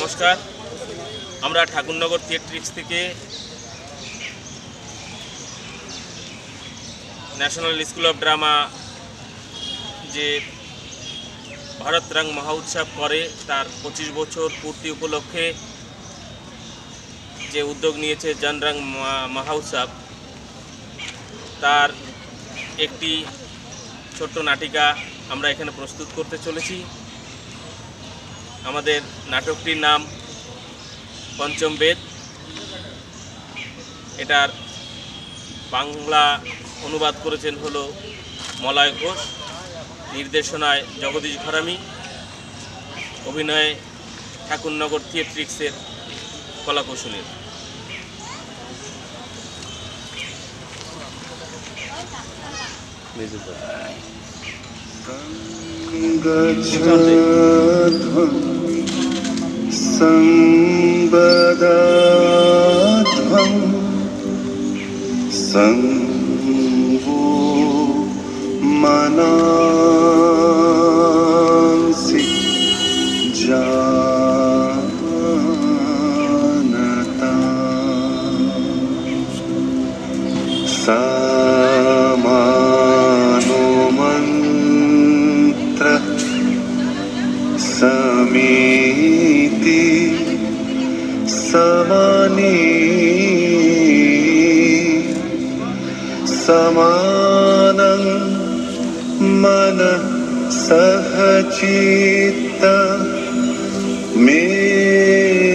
নমস্কার। আমরা ঠাকুরনগর থিয়েট্রিক্স থেকে ন্যাশনাল স্কুল অফ ড্রামা যে ভারত রং মহোৎসব করে তার 25 বছর পূর্তি উপলক্ষে যে উদ্যোগ নিয়েছে জন রং মহোৎসব, তার একটি ছোট্ট নাটিকা আমরা এখানে প্রস্তুত করতে চলেছি। আমাদের নাটকটির নাম পঞ্চম বেদ। এটার বাংলা অনুবাদ করেছেন হলো মলয় ঘোষ, নির্দেশনায় জগদীশ ঘরামি, অভিনয়ে ঠাকুরনগর থিয়েট্রিক্সের কলাকৌশলীরা। संबदाध्वं संवो मनांसि जानता समानो मंत्र समीति समानी समानं मन सहचित्त मेषा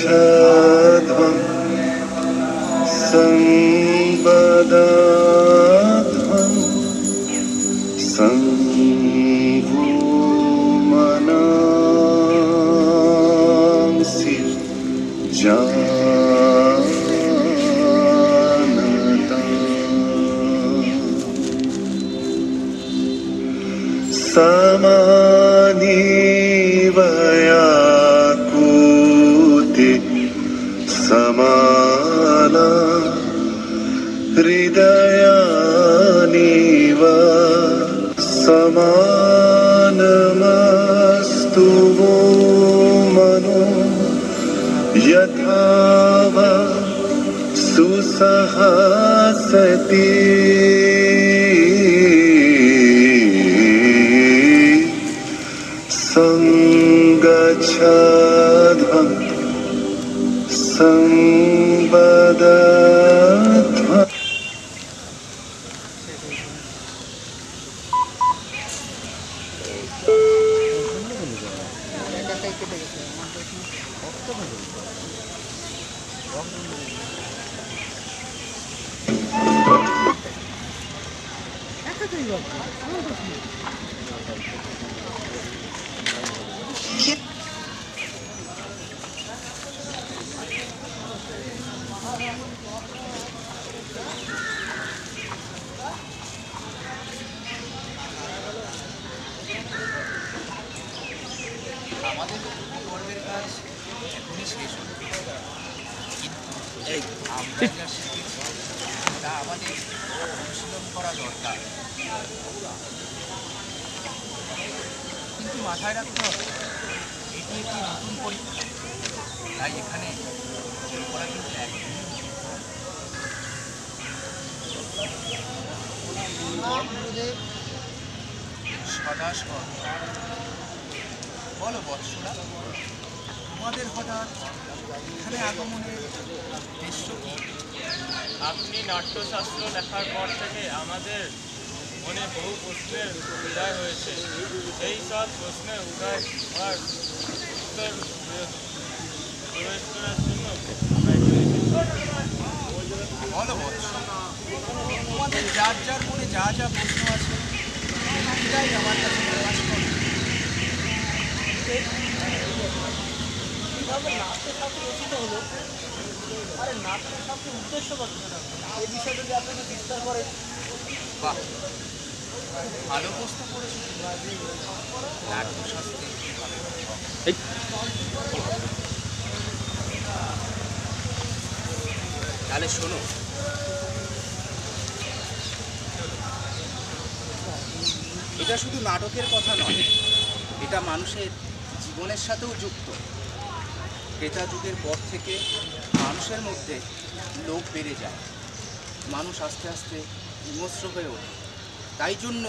संगच्छध्वं संबदाध्वं संवो मनांसि जानता समानि व्याकुति समाला हृदयानिव समानमस्तु वो मनो यथा वा सुसहसति संगच्छध्वं संबदाध्वं আমাদের পর্বের কাজ এখনই শেষ হলো, কিন্তু আমরা যা শিখেছি তা আমাদের অনুশীলন করা দরকার। কিন্তু মাথায় রাখতে হবে এটি একটি নতুন পরীক্ষা, তাই এখানে ভুল করা কিন্তু একদমই সদা সদ। বলো বৎসরা, তোমাদের হঠাৎ এখানে আগমনের উদ্দেশ্য কি? আপনি নাট্যশাস্ত্র লেখার পর থেকে আমাদের মনে বহু প্রশ্নের উদয় হয়েছে। সেই সব প্রশ্নের উদয় হওয়ার উত্তর প্রবেশ করার জন্য বলো বৎসরা, তোমাদের যার যার মনে যা যা প্রশ্ন আছে সেটাই আমার কাছে প্রকাশ করো। কিভাবে নাট্যশাস্ত্র রচিত হলো, আরে নাট্যশাস্ত্রের উদ্দেশ্য কত, এই বিষয়ে যদি আপনাকে বিস্তার করেন। বাহ, ভালো প্রশ্ন করেছো। নাট্যশাস্ত্রে তাহলে শোনো, এটা শুধু নাটকের কথা নয়, এটা মানুষের জীবনের সাথেও যুক্ত। ক্রেতা যুগের পর থেকে মানুষের মধ্যে লোভ বেড়ে যায়, মানুষ আস্তে আস্তে বিমর্ষ হয়ে ওঠে। তাই জন্য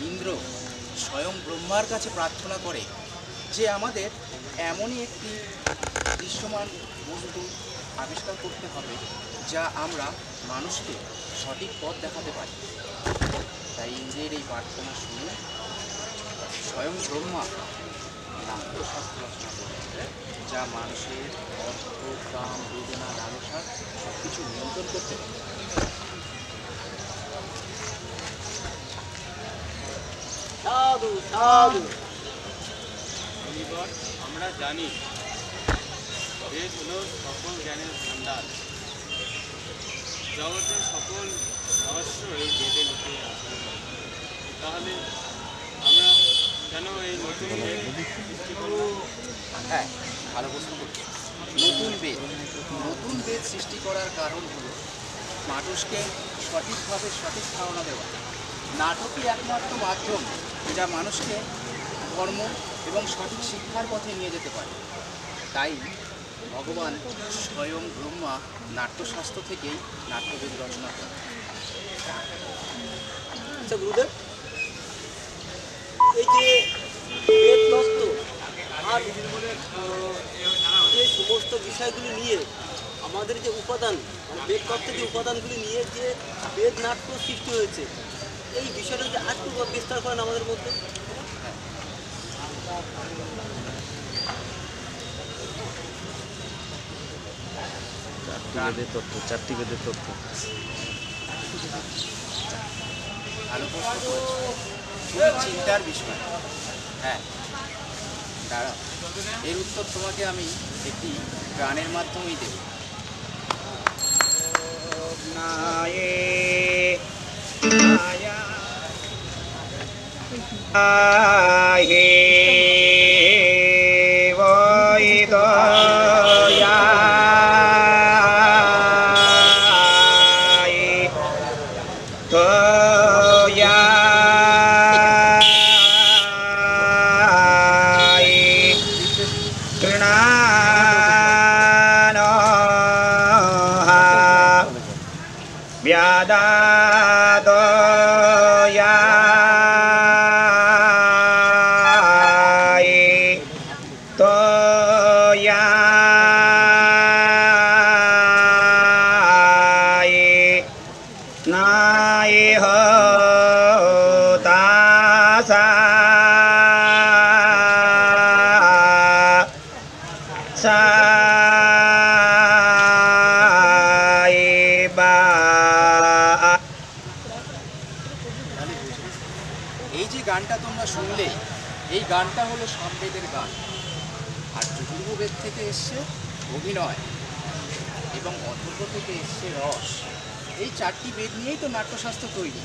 ইন্দ্র স্বয়ং ব্রহ্মার কাছে প্রার্থনা করে যে আমাদের এমনই একটি দৃশ্যমান বস্তু আবিষ্কার করতে হবে যা আমরা মানুষকে সঠিক পথ দেখাতে পারি। তাই ইন্দ্রের এই প্রার্থনা শুনে স্বয়ং ব্রহ্মা নাট্যশাস্ত্র রচনা করেন, যা মানুষের অর্থ, কাম, বেদনা, লালসা সব কিছু নিয়ন্ত্রণ করতে পারে। সাধু সাধু। এবার আমরা জানি বেদ হলো সকল জ্ঞানের ভাণ্ডার। জগতের সকল রহস্য এই বেদে লুকিয়ে আছে। তাহলে আমরা কেন এই নতুন বেদ সৃষ্টি করব? হ্যাঁ, ভালো প্রশ্ন করছি। নতুন বেদ সৃষ্টি করার কারণ হলো মানুষকে সঠিকভাবে সঠিক ধারণা দেওয়া। নাটকই একমাত্র মাধ্যম যা মানুষকে ধর্ম এবং সঠিক শিক্ষার পথে নিয়ে যেতে পারে। তাই ভগবান স্বয়ং ব্রহ্মা নাট্যশাস্ত্র থেকেই নাট্যবেদ রচনা করেন। আচ্ছা গুরুদেব, এই যে বেদ তত্ত্ব আর যে সমস্ত বিষয়গুলি নিয়ে আমাদের যে উপাদান, মানে বেদ তত্ত্বের যে উপাদানগুলি নিয়ে যে বেদ নাট্য সৃষ্টি হয়েছে, এই বিষয়টা যে আর একটু বিস্তার করেন আমাদের মধ্যে। চারটি বেদের তথ্য। ভালো প্রশ্ন করেছে, খুবই চিন্তার বিষয়। হ্যাঁ, দাঁড়াও, এর উত্তর তোমাকে আমি একটি গানের মাধ্যমেই দেব। এই যে গানটা তোমরা শুনলে, এই গানটা হলো সামবেদের গান। আর যজুর্বেদ থেকে এসছে অভিনয় এবং অথর্ব থেকে এসছে রস। এই চারটি বেদ নিয়েই তো নাট্যশাস্ত্র তৈরি।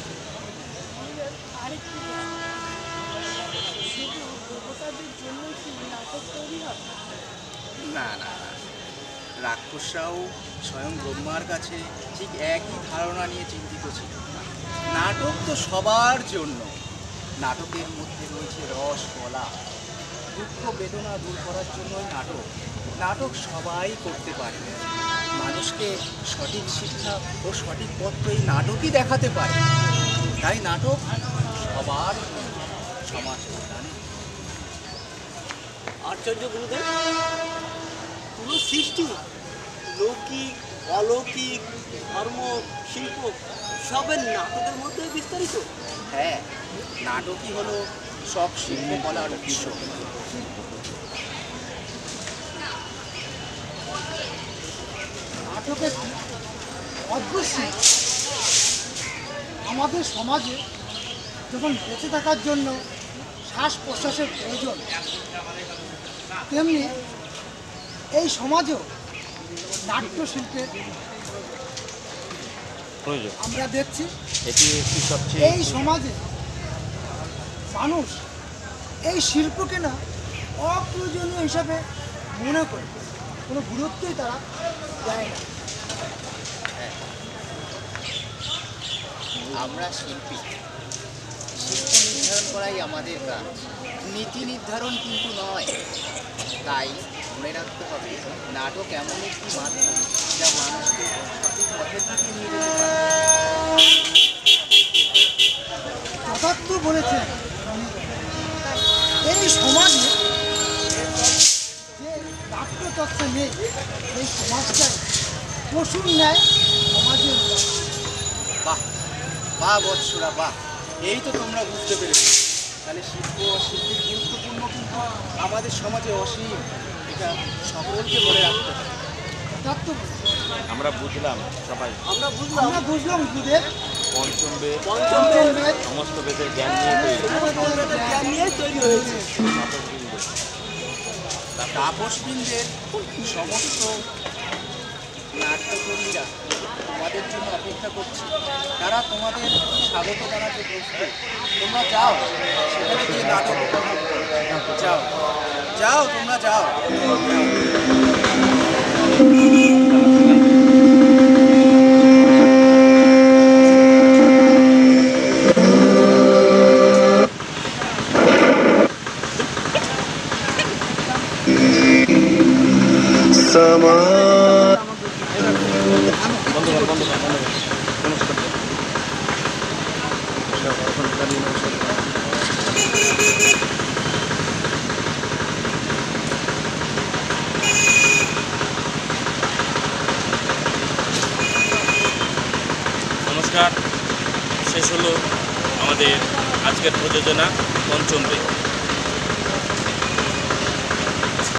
না না না, রাক্ষসরাও স্বয়ং ব্রহ্মার কাছে ঠিক একই ধারণা নিয়ে চিন্তিত ছিল। নাটক তো সবার জন্য। নাটকের মধ্যে রয়েছে রস, কলা, দুঃখ, বেদনা দূর করার জন্যই নাটক সবাই করতে পারে। মানুষকে সঠিক শিক্ষা ও সঠিক পথ এই নাটকই দেখাতে পারে। তাই নাটক সবার সমাজ কল্যাণে। আশ্চর্য গুরুদেব, পুরো সৃষ্টি লৌকিক, অলৌকিক, ধর্ম, শিল্প সবের নাটকের মধ্যে বিস্তারিত। হ্যাঁ, নাটকই হলো সব শিল্পকলার উৎস। নাটকের অদৃশ্যই আমাদের সমাজে যখন বেঁচে থাকার জন্য শ্বাস প্রশ্বাসের প্রয়োজন, তেমনি এই সমাজেও নাট্যশিল্পের প্রয়োজন আমরা দেখছি। এটি একটি সবচেয়ে এই সমাজে মানুষ এই শিল্পকে না অপ্রয়োজনীয় হিসাবে মনে করে, কোনো গুরুত্বই তারা দেয় না। আমরা শিল্পী শিল্প নির্ধারণ করাই আমাদের কাজ, নীতি নির্ধারণ কিন্তু নয়। তাই মনে রাখতে হবে, নাটক এমন একটি মাধ্যম যা মানুষকে সঠিক পথের দিকে নিয়ে যেতে পারে। যথার্থ বলেছেন। এই সমাজে যে নাট্যচর্চা নেই, এই সমাজটাই পশুর ন্যায় সমাজের। বাহ বাহ বৎসরা বাহ, এই তো তোমরা বুঝতে পেরেছো। তাহলে শিল্প ও শিল্পীর গুরুত্বপূর্ণ কিন্তু আমাদের সমাজে অসীম, এটা সকলকে বলে রাখতে হবে। যথার্থ বলেছেন। আমরা বুঝলাম সবাই আমরা বুঝলাম আমরা বুঝলাম গুরুদেব, পঞ্চম বেদ পঞ্চম বেদ সমস্ত বেদের জ্ঞান নিয়ে তৈরি জ্ঞান নিয়ে তৈরি হয়েছে। নাটকবৃন্দ। তাপসবৃন্দের সমস্ত নাট্যকর্মীরা তোমাদের জন্য অপেক্ষা করছে। তারা তোমাদের স্বাগত জানাতে প্রস্তুত। তোমরা যাও, সেখানে গিয়ে নাটক উপভোগ করো। যাও যাও, তোমরা যাও। समा নমস্কার। শেষ হলো আমাদের আজকের প্রযোজনা পঞ্চম বেদ।